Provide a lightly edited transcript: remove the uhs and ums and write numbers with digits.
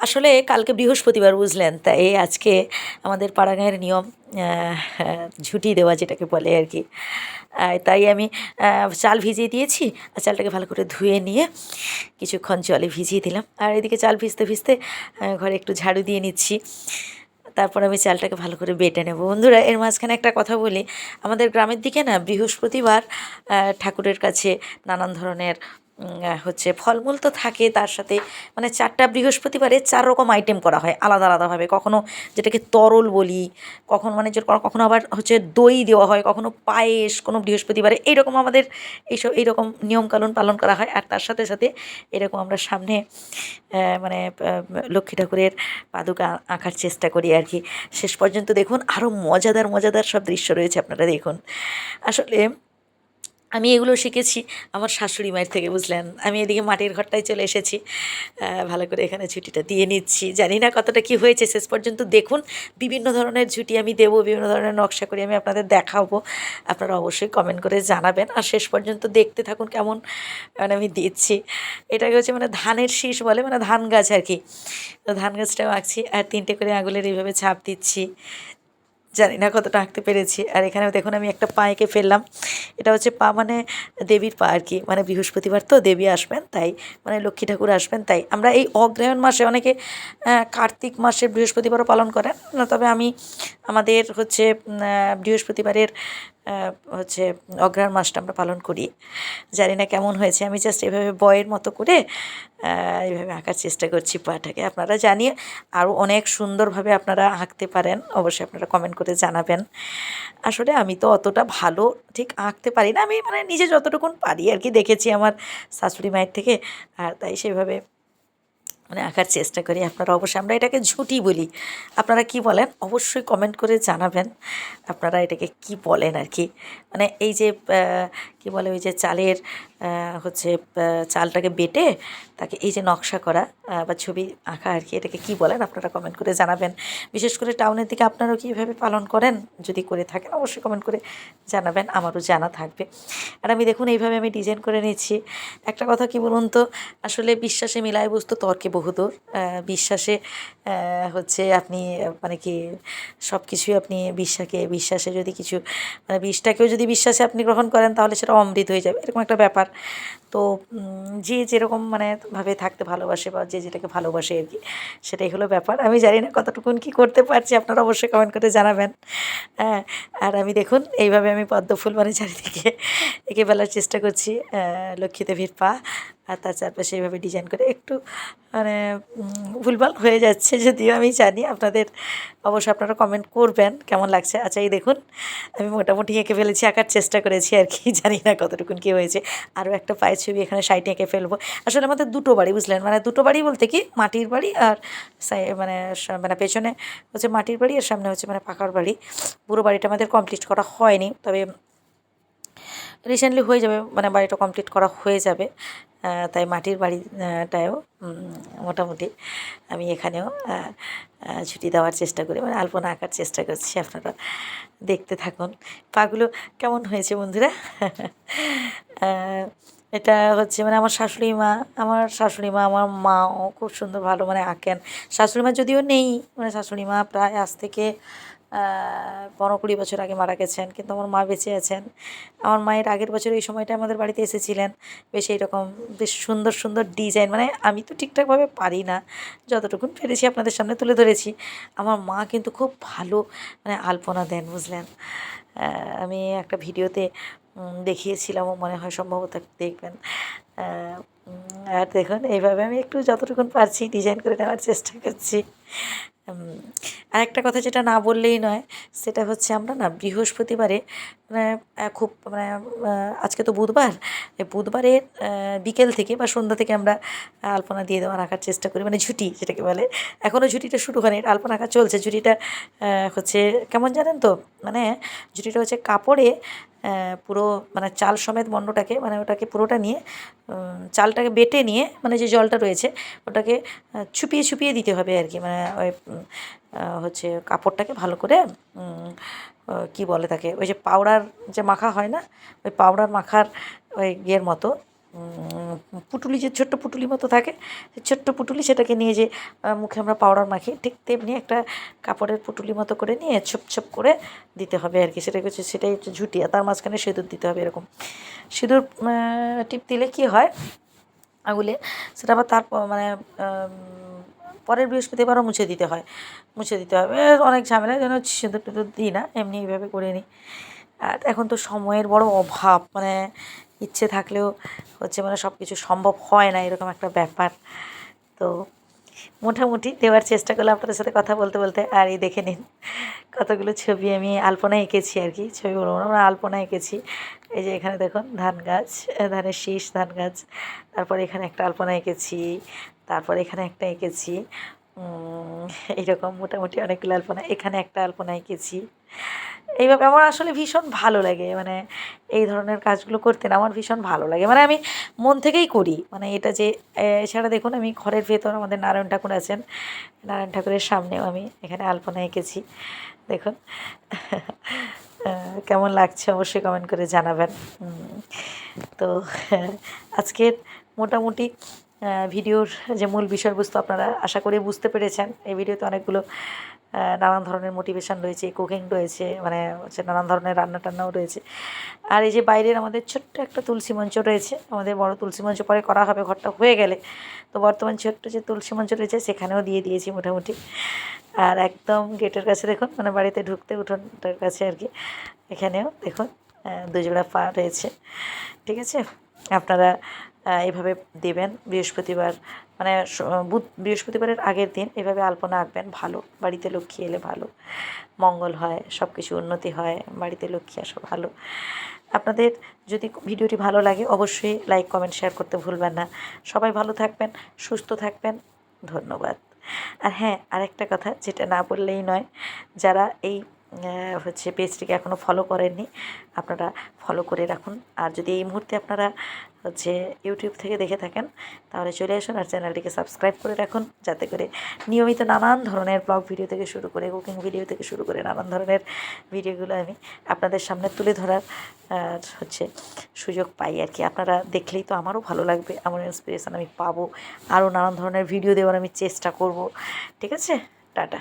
আসলে কালকে বৃহস্পতিবার বুঝলেন, তাই আজকে আমাদের পাড়াগাঁয়ের নিয়ম ঝুঁটি দেওয়া যেটাকে বলে আর কি। তাই আমি চাল ভিজিয়ে দিয়েছি, আর চালটাকে ভালো করে ধুয়ে নিয়ে কিছুক্ষণ জলে ভিজিয়ে দিলাম, আর এদিকে চাল ভিজতে ভিজতে ঘরে একটু ঝাড়ু দিয়ে নিচ্ছি। তারপর আমি চালটাকে ভালো করে বেটে নেব। বন্ধুরা, এর মাঝখানে একটা কথা বলি, আমাদের গ্রামের দিকে না বৃহস্পতিবার ঠাকুরের কাছে নানান ধরনের হচ্ছে ফলমূল তো থাকে, তার সাথে মানে 4টা বৃহস্পতিবারে 4 রকম আইটেম করা হয় আলাদা আলাদাভাবে। কখনো যেটাকে তরল বলি, কখনো মানে যে কখনো আবার হচ্ছে দই দেওয়া হয়, কখনো পায়েস কোনো বৃহস্পতিবারে, এইরকম আমাদের এইরকম নিয়মকানুন পালন করা হয়। আর তার সাথে সাথে এরকম আমরা সামনে মানে লক্ষ্মী ঠাকুরের পাদুকা আঁকার চেষ্টা করি আর কি। শেষ পর্যন্ত দেখুন আরও মজাদার মজাদার সব দৃশ্য রয়েছে, আপনারা দেখুন। আসলে আমি এগুলো শিখেছি আমার শাশুড়ি মায়ের থেকে, বুঝলেন। আমি এদিকে মাটির ঘরটায় চলে এসেছি, ভালো করে এখানে ঝুঁটিটা দিয়ে নিচ্ছি। জানি না কতটা কি হয়েছে, শেষ পর্যন্ত দেখুন। বিভিন্ন ধরনের ঝুঁটি আমি দেবো, বিভিন্ন ধরনের নকশা করে আমি আপনাদের দেখাবো। আপনারা অবশ্যই কমেন্ট করে জানাবেন, আর শেষ পর্যন্ত দেখতে থাকুন কেমন মানে আমি দিচ্ছি। এটাকে হচ্ছে মানে ধানের শীষ বলে, মানে ধান গাছ আর কি। তো ধান গাছটাও আঁকছি, আর 3টে করে আঙুলের এইভাবে ছাপ দিচ্ছি। জানি না কতটা আঁকতে পেরেছি। আর এখানেও দেখুন আমি একটা পা এঁকে ফেললাম। এটা হচ্ছে পা মানে দেবীর পা আর কি, মানে বৃহস্পতিবার তো দেবী আসবেন তাই, মানে লক্ষ্মী ঠাকুর আসবেন তাই। আমরা এই অগ্রহায়ণ মাসে অনেকে কার্তিক মাসে বৃহস্পতিবারও পালন করেন না, তবে আমি আমাদের হচ্ছে বৃহস্পতিবারের হচ্ছে অগ্রহায়ণ মাসটা আমরা পালন করি। জানি না কেমন হয়েছে, আমি জাস্ট এভাবে বয়ের মতো করে এইভাবে আঁকার চেষ্টা করছি পাটাকে। আপনারা জানিয়ে আরও অনেক সুন্দরভাবে আপনারা আঁকতে পারেন, অবশ্যই আপনারা কমেন্ট করে জানাবেন। আসলে আমি তো অতটা ভালো ঠিক আঁকতে পারি না, আমি মানে নিজে যতটুকুন পারি আর কি, দেখেছি আমার শাশুড়ি মায়ের থেকে, আর তাই সেভাবে মানে আঁকার চেষ্টা করি। আপনারা অবশ্যই, আমরা এটাকে ঝুঁটি বলি, আপনারা কি বলেন অবশ্যই কমেন্ট করে জানাবেন। আপনারা এটাকে কি বলেন আর কি, মানে এই যে কি বলে ওই যে চালের হচ্ছে চালটাকে বেটে তাকে এই যে নকশা করা বা ছবি আঁকা আর কি, এটাকে কি বলেন আপনারা কমেন্ট করে জানাবেন। বিশেষ করে টাউনের দিকে আপনারাও কীভাবে পালন করেন, যদি করে থাকেন অবশ্যই কমেন্ট করে জানাবেন, আমারও জানা থাকবে। আর আমি দেখুন এইভাবে আমি ডিজাইন করে নিচ্ছি। একটা কথা কি বলুন তো, আসলে বিশ্বাসে মিলায় বস্তু তর্কে বহুদূর। বিশ্বাসে হচ্ছে আপনি মানে কি সব কিছুই আপনি বিশ্বাসে যদি কিছু মানে বিষটাকেও যদি বিশ্বাসে আপনি গ্রহণ করেন, তাহলে সেটা অমৃত হয়ে যাবে, এরকম একটা ব্যাপার। তো যে যেরকম মানে ভাবে থাকতে ভালোবাসে বা যে যেটাকে ভালোবাসে আর কি, সেটাই হলো ব্যাপার। আমি জানি না কতটুকুন কী করতে পারছি, আপনারা অবশ্যই কমেন্ট করে জানাবেন। হ্যাঁ, আর আমি দেখুন এইভাবে আমি পদ্ম ফুল মানে চারিদিকে এঁকে ফেলার চেষ্টা করছি, লক্ষ্মী দেবীর পা, আর তার চারপাশে এইভাবে ডিজাইন করে একটু মানে ভুলভাল হয়ে যাচ্ছে, যদিও আমি জানি আপনাদের অবশ্যই আপনারা কমেন্ট করবেন কেমন লাগছে। আচ্ছা, এই দেখুন আমি মোটামুটি এঁকে ফেলেছি, আঁকার চেষ্টা করেছি আর কি, জানি না কতটুকুন কী হয়েছে। আরও একটা পায়ের ছবি এখানে সাইডে এঁকে ফেলবো। আসলে আমাদের 2টো বাড়ি, বুঝলেন, মানে 2টো বাড়ি বলতে কি মাটির বাড়ি, আর মানে মানে পেছনে হচ্ছে মাটির বাড়ি, আর সামনে হচ্ছে মানে পাকার বাড়ি। পুরো বাড়িটা আমাদের কমপ্লিট করা হয়নি, তবে রিসেন্টলি হয়ে যাবে, মানে বাড়িটা কমপ্লিট করা হয়ে যাবে। তাই মাটির বাড়িটাও মোটামুটি আমি এখানেও ছুটি দেওয়ার চেষ্টা করি, মানে আলপনা আঁকার চেষ্টা করছি। আপনারা দেখতে থাকুন পাগুলো কেমন হয়েছে বন্ধুরা। এটা হচ্ছে মানে আমার শাশুড়ি মা আমার মাও খুব সুন্দর ভালো মানে আঁকেন। শাশুড়ি মা যদিও নেই, মানে শাশুড়ি মা প্রায় আজ থেকে 15-20 বছর আগে মারা গেছেন, কিন্তু আমার মা বেঁচে আছেন। আমার মায়ের আগের বছর এই সময়টা আমাদের বাড়িতে এসেছিলেন, বেশ এইরকম বেশ সুন্দর সুন্দর ডিজাইন, মানে আমি তো ঠিকঠাকভাবে পারি না, যতটুকুন পেরেছি আপনাদের সামনে তুলে ধরেছি। আমার মা কিন্তু খুব ভালো মানে আলপনা দেন, বুঝলেন। আমি একটা ভিডিওতে দেখিয়েছিলামও মনে হয়, সম্ভবত দেখবেন। আর দেখুন এইভাবে আমি একটু যতটুকুন পারছি ডিজাইন করে নেওয়ার চেষ্টা করছি। আরেকটা কথা যেটা না বললেই নয়, সেটা হচ্ছে আমরা না বৃহস্পতিবারে মানে খুব মানে আজকে তো বুধবার, এই বুধবারের বিকেল থেকে বা সন্ধ্যা থেকে আমরা আলপনা দিয়ে দেওয়ার আঁকার চেষ্টা করি, মানে ঝুঁটি যেটাকে বলে। এখনও ঝুঁটিটা শুরু হয়নি, এটা আলপনা আঁকা চলছে। ঝুঁটিটা হচ্ছে কেমন জানেন তো, মানে ঝুঁটিটা হচ্ছে কাপড়ে পুরো মানে চাল সমেত মণ্ডটাকে মানে ওটাকে পুরোটা নিয়ে চালটাকে বেটে নিয়ে মানে যে জলটা রয়েছে ওটাকে ছুপিয়ে ছুপিয়ে দিতে হবে আর কি, মানে ওই হচ্ছে কাপড়টাকে ভালো করে কি বলে তাকে, ওই যে পাউডার যে মাখা হয় না, ওই পাউডার মাখার ওই ইয়ের মতো পুঁটুলি, যে ছোট্ট পুঁটুলি মতো থাকে, সেই ছোট্ট পুঁটুলি, সেটাকে নিয়ে যে মুখে আমরা পাউডার মাখি, ঠিক তেমনি একটা কাপড়ের পুঁটুলি মতো করে নিয়ে ছোপ ছোপ করে দিতে হবে আর কি। সেটাই হচ্ছে ঝুঁটি, আর তার মাঝখানে সিঁদুর দিতে হবে এরকম। সিঁদুর টিপ দিলে কী হয় আঙুলে, সেটা আবার মানে পরের বৃহস্পতিবারও মুছে দিতে হয়, মুছে দিতে হবে। অনেক ঝামেলা, যেন সিঁদুর টিঁদুর দিই না, এমনি এইভাবে করে নিই। আর এখন তো সময়ের বড় অভাব, মানে ইচ্ছে থাকলেও হচ্ছে মানে সব কিছু সম্ভব হয় না, এরকম একটা ব্যাপার। তো মোটামুটি দেওয়ার চেষ্টা করলাম আপনাদের সাথে কথা বলতে বলতে। আর এই দেখে নিন কতগুলো ছবি আমি আলপনা এঁকেছি আর কি, ছবি বলবো না, আমরা আলপনা এঁকেছি। এই যে এখানে দেখুন ধান গাছ, ধানের শীষ, ধান গাছ, তারপর এখানে একটা আলপনা এঁকেছি, তারপর এখানে একটা এঁকেছি, এইরকম মোটামুটি অনেকগুলো আলপনা, এখানে একটা আলপনা এঁকেছি। এইভাবে আমার আসলে ভীষণ ভালো লাগে, মানে এই ধরনের কাজগুলো করতে না আমার ভীষণ ভালো লাগে, মানে আমি মন থেকেই করি। মানে এটা যে এছাড়া দেখুন আমি ঘরের ভেতর আমাদের নারায়ণ ঠাকুর আছেন, নারায়ণ ঠাকুরের সামনেও আমি এখানে আলপনা এঁকেছি দেখুন। কেমন লাগছে অবশ্যই কমেন্ট করে জানাবেন। তো আজকের মোটামুটি ভিডিওর যে মূল বিষয়বস্তু আপনারা আশা করি বুঝতে পেরেছেন। এই ভিডিওতে অনেকগুলো নানান ধরনের মোটিভেশান রয়েছে, কুকিং রয়েছে, মানে হচ্ছে নানান ধরনের রান্না টান্নাও রয়েছে। আর এই যে বাইরের আমাদের ছোট্ট একটা তুলসী মঞ্চ রয়েছে, আমাদের বড় তুলসী মঞ্চ পরে করা হবে ঘরটা হয়ে গেলে, তো বর্তমান ছোট্ট যে তুলসী মঞ্চ রয়েছে সেখানেও দিয়ে দিয়েছি মোটামুটি। আর একদম গেটের কাছে দেখুন, মানে বাড়িতে ঢুকতে উঠোনটার কাছে আর কি, এখানেও দেখুন দুজোড়া পা রয়েছে। ঠিক আছে, আপনারা এভাবে দেবেন বৃহস্পতিবার, মানে বৃহস্পতিবারের আগের দিন এভাবে আলপনা আঁকবেন, ভালো, বাড়িতে লক্ষ্মী এলে ভালো, মঙ্গল হয়, সব কিছু উন্নতি হয়, বাড়িতে লক্ষ্মী আসা ভালো। আপনাদের যদি ভিডিওটি ভালো লাগে অবশ্যই লাইক, কমেন্ট, শেয়ার করতে ভুলবেন না। সবাই ভালো থাকবেন, সুস্থ থাকবেন, ধন্যবাদ। আর হ্যাঁ, আরেকটা কথা যেটা না বললেই নয়, যারা এই হচ্ছে পেজটিকে এখনও ফলো করেননি আপনারা ফলো করে রাখুন। আর যদি এই মুহূর্তে আপনারা হচ্ছে ইউটিউব থেকে দেখে থাকেন তাহলে চলে আসুন আর চ্যানেলটিকে সাবস্ক্রাইব করে রাখুন, যাতে করে নিয়মিত নানান ধরনের ব্লগ ভিডিও থেকে শুরু করে কুকিং ভিডিও থেকে শুরু করে নানান ধরনের ভিডিওগুলো আমি আপনাদের সামনে তুলে ধরার হচ্ছে সুযোগ পাই আর কি। আপনারা দেখলেই তো আমারও ভালো লাগবে, আমার ইন্সপিরেশান আমি পাবো, আরও নানান ধরনের ভিডিও দেওয়ার আমি চেষ্টা করব। ঠিক আছে, টাটা।